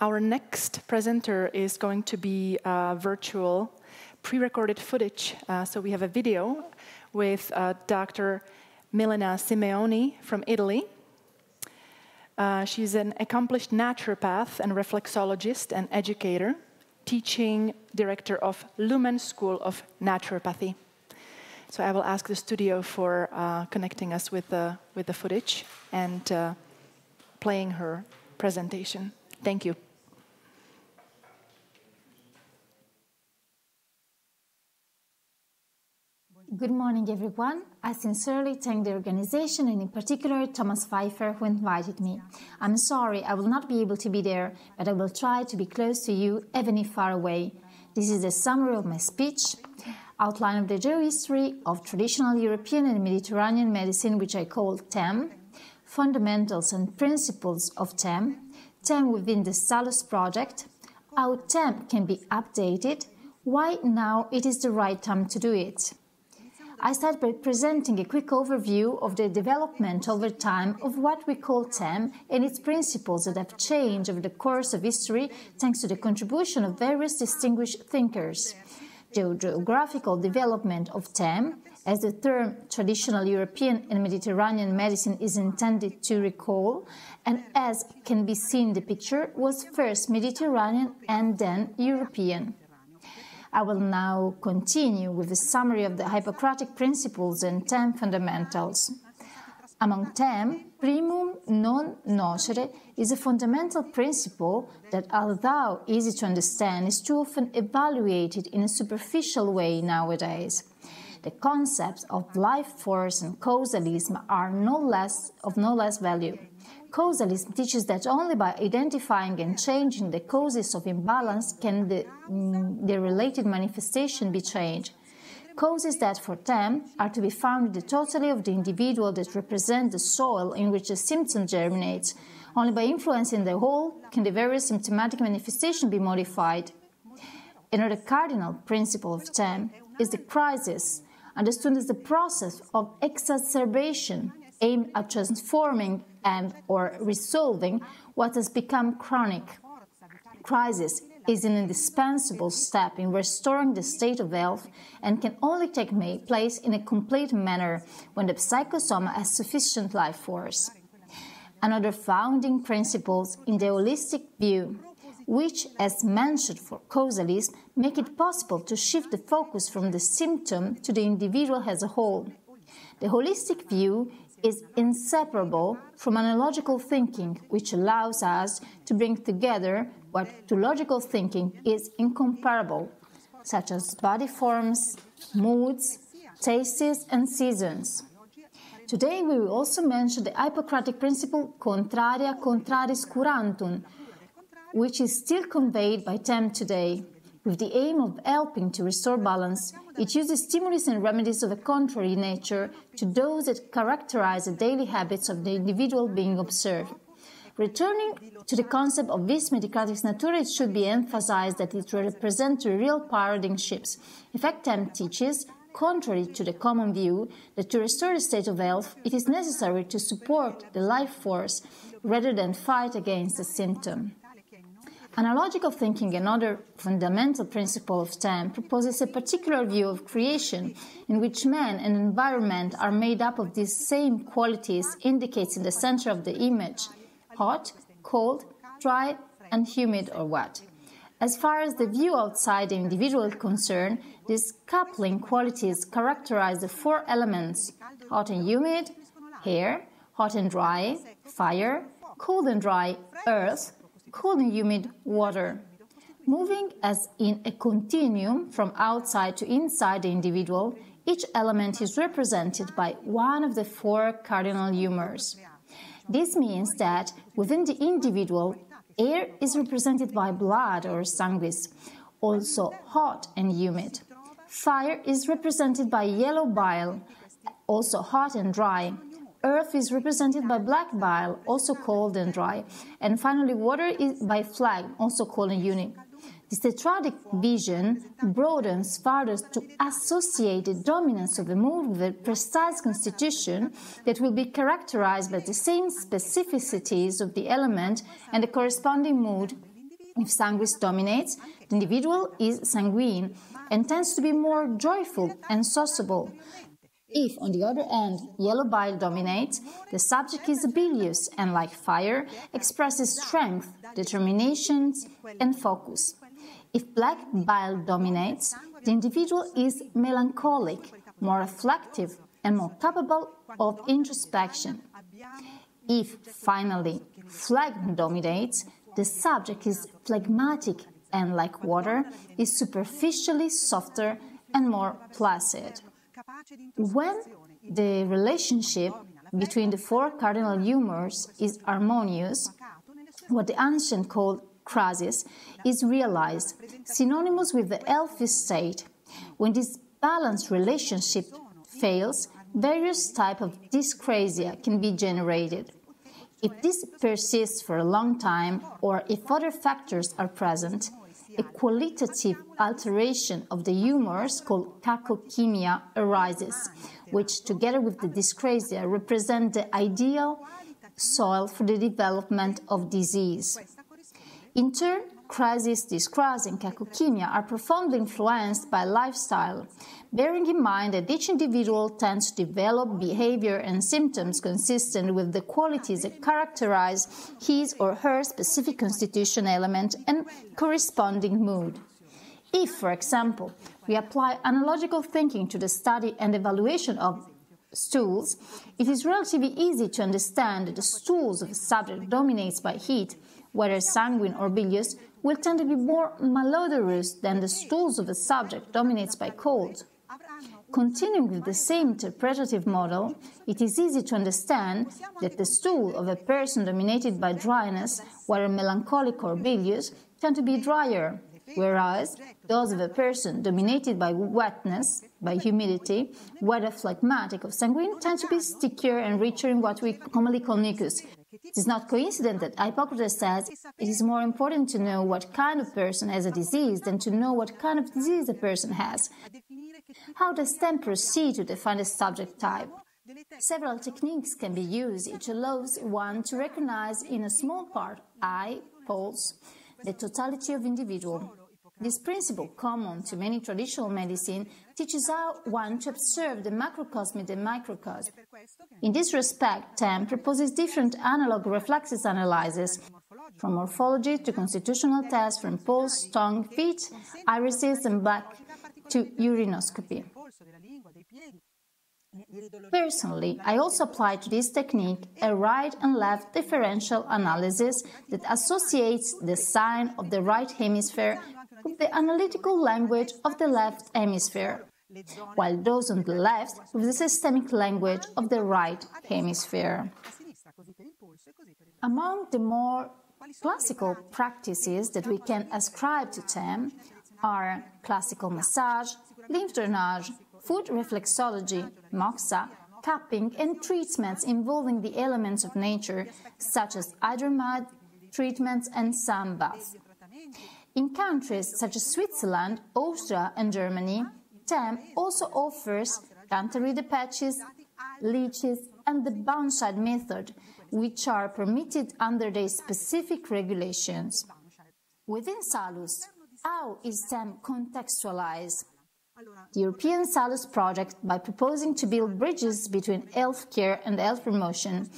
Our next presenter is going to be virtual pre-recorded footage. So we have a video with Dr. Milena Simeoni from Italy. She's an accomplished naturopath and reflexologist and educator, teaching director of Lumen School of Naturopathy. So I will ask the studio for connecting us with the footage and playing her presentation. Thank you. Good morning, everyone. I sincerely thank the organization and in particular Thomas Pfeiffer who invited me. I'm sorry I will not be able to be there, but I will try to be close to you, even if far away. This is the summary of my speech, outline of the geohistory of traditional European and Mediterranean medicine, which I call TCIM, fundamentals and principles of TCIM, TCIM within the Salus project, how TCIM can be updated, why now it is the right time to do it. I start by presenting a quick overview of the development over time of what we call TCIM and its principles that have changed over the course of history thanks to the contribution of various distinguished thinkers. The geographical development of TCIM, as the term traditional European and Mediterranean medicine is intended to recall, and as can be seen in the picture, was first Mediterranean and then European. I will now continue with a summary of the Hippocratic principles and TCIM fundamentals. Among TCIM, primum non nocere is a fundamental principle that, although easy to understand, is too often evaluated in a superficial way nowadays. The concepts of life force and causalism are of no less value. Causalism teaches that only by identifying and changing the causes of imbalance can the related manifestation be changed. Causes that for TCIM are to be found in the totality of the individual that represent the soil in which the symptom germinates. Only by influencing the whole can the various symptomatic manifestation be modified. Another cardinal principle of TCIM is the crisis, understood as the process of exacerbation aimed at transforming and/or resolving what has become chronic. Crisis is an indispensable step in restoring the state of health and can only take place in a complete manner when the psychosoma has sufficient life force. Another founding principle in the holistic view, which, as mentioned for causalism, make it possible to shift the focus from the symptom to the individual as a whole. The holistic view is inseparable from analogical thinking, which allows us to bring together what to logical thinking is incomparable, such as body forms, moods, tastes, and seasons. Today we will also mention the Hippocratic principle contraria contraris curantum, which is still conveyed by TCIM today. With the aim of helping to restore balance, it uses stimulus and remedies of a contrary nature to those that characterize the daily habits of the individual being observed. Returning to the concept of vis medicatrix naturae, it should be emphasized that it represents real paradigm shifts. In fact, TCIM teaches, contrary to the common view, that to restore the state of health, it is necessary to support the life force rather than fight against the symptom. Analogical thinking, another fundamental principle of TCIM, proposes a particular view of creation in which man and environment are made up of these same qualities indicated in the center of the image: hot, cold, dry, and humid or wet. As far as the view outside the individual is concerned, these coupling qualities characterize the four elements: hot and humid, air; hot and dry, fire; cold and dry, earth; cold and humid, water. Moving as in a continuum from outside to inside the individual, each element is represented by one of the four cardinal humors. This means that within the individual, air is represented by blood or sanguis, also hot and humid. Fire is represented by yellow bile, also hot and dry. Earth is represented by black bile, also cold and dry. And finally, water is by phlegm, also cold and humid. This tetradic vision broadens further to associate the dominance of a mood with a precise constitution that will be characterized by the same specificities of the element and the corresponding mood. If sanguis dominates, the individual is sanguine and tends to be more joyful and sociable. If, on the other hand, yellow bile dominates, the subject is bilious and, like fire, expresses strength, determination, and focus. If black bile dominates, the individual is melancholic, more reflective, and more capable of introspection. If, finally, phlegm dominates, the subject is phlegmatic and, like water, is superficially softer and more placid. When the relationship between the four cardinal humors is harmonious, what the ancients called crasis is realized, synonymous with the healthy state. When this balanced relationship fails, various types of dyscrasia can be generated. If this persists for a long time, or if other factors are present, a qualitative alteration of the humors called cacochemia arises, which, together with the dyscrasia, represent the ideal soil for the development of disease. In turn, crisis, dyscrasia, and cacochemia are profoundly influenced by lifestyle, bearing in mind that each individual tends to develop behavior and symptoms consistent with the qualities that characterize his or her specific constitution element and corresponding mood. If, for example, we apply analogical thinking to the study and evaluation of stools, it is relatively easy to understand that the stools of a subject dominated by heat, whether sanguine or bilious, will tend to be more malodorous than the stools of a subject dominated by cold. Continuing with the same interpretative model, it is easy to understand that the stool of a person dominated by dryness, whether melancholic or bilious, tend to be drier, whereas those of a person dominated by wetness, by humidity, whether phlegmatic or sanguine, tend to be stickier and richer in what we commonly call mucus. It is not coincident that Hippocrates says it is more important to know what kind of person has a disease than to know what kind of disease a person has. How does TCIM proceed to define the subject type? Several techniques can be used, which allows one to recognize in a small part, eye, pulse, the totality of individual. This principle, common to many traditional medicine, teaches how one to observe the macrocosm and the microcosm. In this respect, TCIM proposes different analog reflexes analyses, from morphology to constitutional tests, from pulse, tongue, feet, irises, and back to urinoscopy. Personally, I also apply to this technique a right and left differential analysis that associates the sign of the right hemisphere with the analytical language of the left hemisphere, while those on the left with the systemic language of the right hemisphere. Among the more classical practices that we can ascribe to TCIM are classical massage, lymph drainage, food reflexology, moxa, cupping, and treatments involving the elements of nature, such as hydromad treatments and sun baths. In countries such as Switzerland, Austria, and Germany, TCIM also offers cantaride patches, leeches, and the Baunscheid method, which are permitted under their specific regulations. Within Salus, how is TCIM contextualized? The European Salus project, by proposing to build bridges between healthcare and health promotion,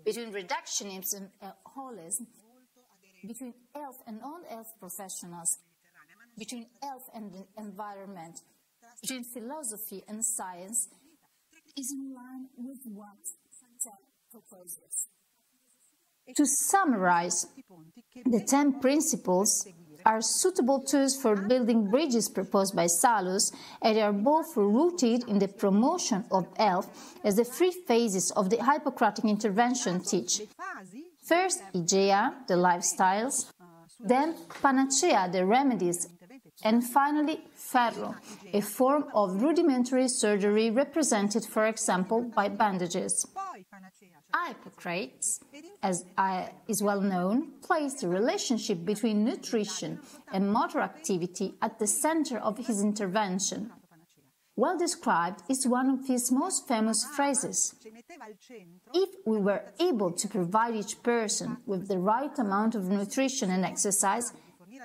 between reductionism and holism, between health and non-health professionals, between health and the environment, between philosophy and science, is in line with what TCIM proposes. To summarize, the 10 principles are suitable tools for building bridges proposed by Salus, and they are both rooted in the promotion of health as the 3 phases of the Hippocratic intervention teach. First, Igea, the lifestyles, then Panacea, the remedies, and finally, Ferro, a form of rudimentary surgery represented, for example, by bandages. Hippocrates, as is well known, placed the relationship between nutrition and motor activity at the center of his intervention. Well described is one of his most famous phrases: "If we were able to provide each person with the right amount of nutrition and exercise,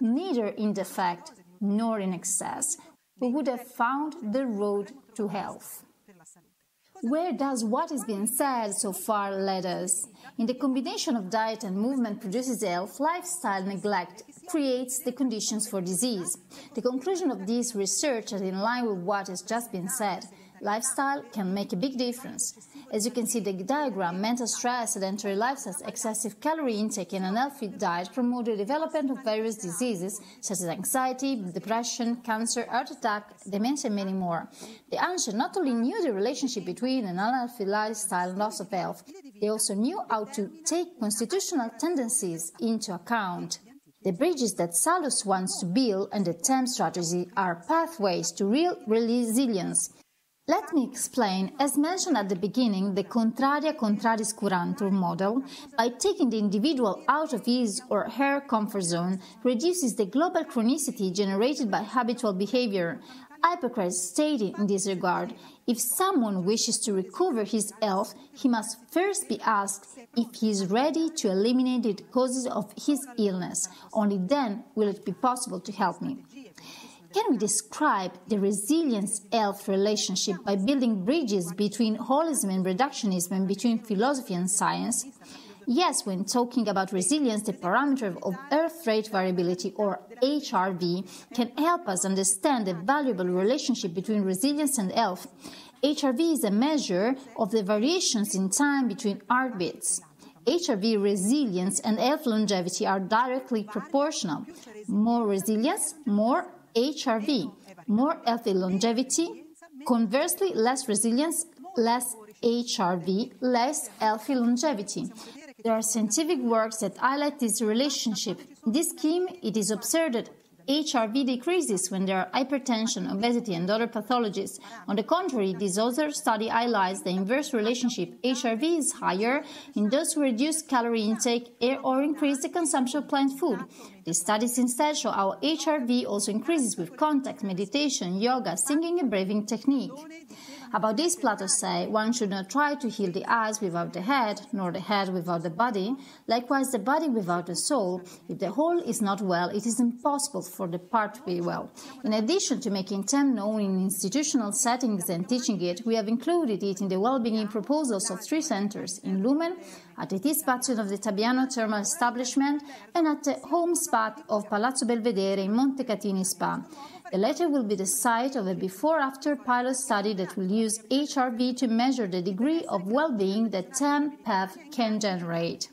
neither in defect nor in excess, we would have found the road to health. Where does what has been said so far lead us? In the combination of diet and movement produces health, lifestyle neglect creates the conditions for disease. The conclusion of this research is in line with what has just been said. Lifestyle can make a big difference. As you can see in the diagram, mental stress, sedentary lifestyles, excessive calorie intake and an unhealthy diet promote the development of various diseases such as anxiety, depression, cancer, heart attack, dementia and many more. The ancients not only knew the relationship between an unhealthy lifestyle and loss of health, they also knew how to take constitutional tendencies into account. The bridges that Salus wants to build and the TCIM strategy are pathways to real resilience. Let me explain, as mentioned at the beginning, the contraria contraris curantur model, by taking the individual out of his or her comfort zone, reduces the global chronicity generated by habitual behavior. Hippocrates stated in this regard, if someone wishes to recover his health, he must first be asked if he is ready to eliminate the causes of his illness. Only then will it be possible to help me. Can we describe the resilience-health relationship by building bridges between holism and reductionism and between philosophy and science? Yes, when talking about resilience, the parameter of Earth rate variability, or HRV, can help us understand the valuable relationship between resilience and health. HRV is a measure of the variations in time between heartbeats. HRV resilience and health longevity are directly proportional. More resilience, more HRV, more healthy longevity. Conversely, less resilience, less HRV, less healthy longevity. There are scientific works that highlight this relationship. In this scheme, it is observed that HRV decreases when there are hypertension, obesity, and other pathologies. On the contrary, this other study highlights the inverse relationship. HRV is higher in those who reduce calorie intake or increase the consumption of plant food. These studies instead show how HRV also increases with contact, meditation, yoga, singing, and breathing technique. About this, Plato says, one should not try to heal the eyes without the head, nor the head without the body, likewise the body without the soul. If the whole is not well, it is impossible for the part to be well. In addition to making TCIM known in institutional settings and teaching it, we have included it in the well-being proposals of 3 centers, in Lumen, at the T-Spazio of the Tabiano Thermal Establishment, and at the home spa of Palazzo Belvedere in Montecatini Spa. The latter will be the site of a before-after pilot study that will use HRV to measure the degree of well-being that TCIM path can generate.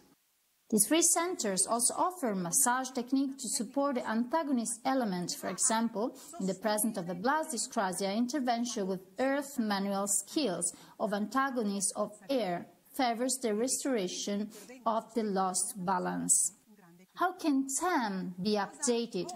These 3 centers also offer massage technique to support the antagonist element, for example, in the presence of a blast dyscrasia, intervention with earth manual skills of antagonist of air favors the restoration of the lost balance. How can TCIM be updated?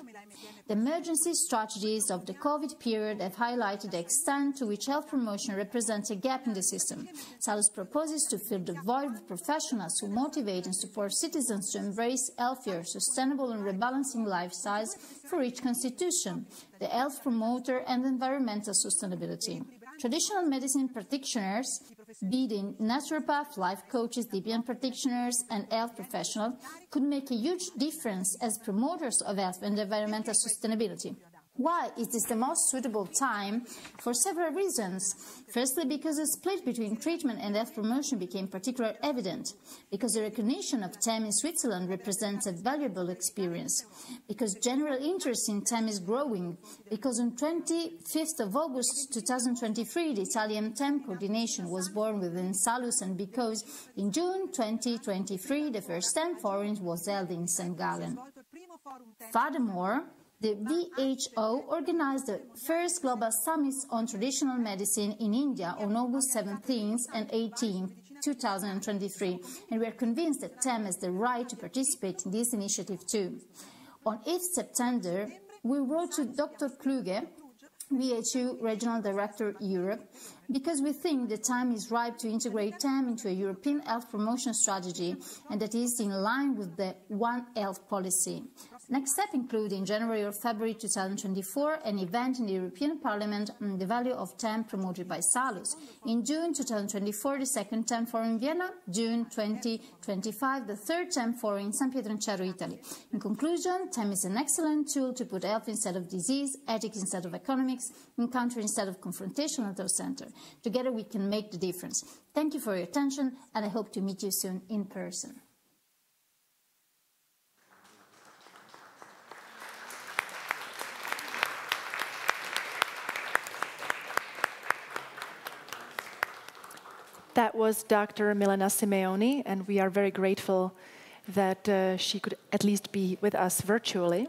The emergency strategies of the COVID period have highlighted the extent to which health promotion represents a gap in the system. Salus proposes to fill the void with professionals who motivate and support citizens to embrace healthier, sustainable and rebalancing lifestyles for each constitution, the health promoter and environmental sustainability. Traditional medicine practitioners, be they naturopath, life coaches, DPN practitioners and health professionals, could make a huge difference as promoters of health and environmental sustainability. Why is this the most suitable time? For several reasons. Firstly, because the split between treatment and health promotion became particularly evident, because the recognition of TCIM in Switzerland represents a valuable experience, because general interest in TCIM is growing, because on 25th of August 2023 the Italian TCIM coordination was born within Salus, and because in June 2023 the first TCIM forum was held in St. Gallen. Furthermore, the WHO organized the first global summits on traditional medicine in India on August 17th and 18th, 2023, and we are convinced that TCIM has the right to participate in this initiative too. On 8th September, we wrote to Dr. Kluge, WHO Regional Director Europe, because we think the time is ripe to integrate TCIM into a European health promotion strategy, and that is in line with the One Health policy. Next step include in January or February 2024 an event in the European Parliament on the value of TCIM promoted by Salus. In June 2024, the second TCIM forum in Vienna. June 2025, the third TCIM forum in San Pietro, Italy. In conclusion, TCIM is an excellent tool to put health instead of disease, ethics instead of economics, encounter instead of confrontation at our center. Together we can make the difference. Thank you for your attention, and I hope to meet you soon in person. That was Dr. Milena Simeoni, and we are very grateful that she could at least be with us virtually.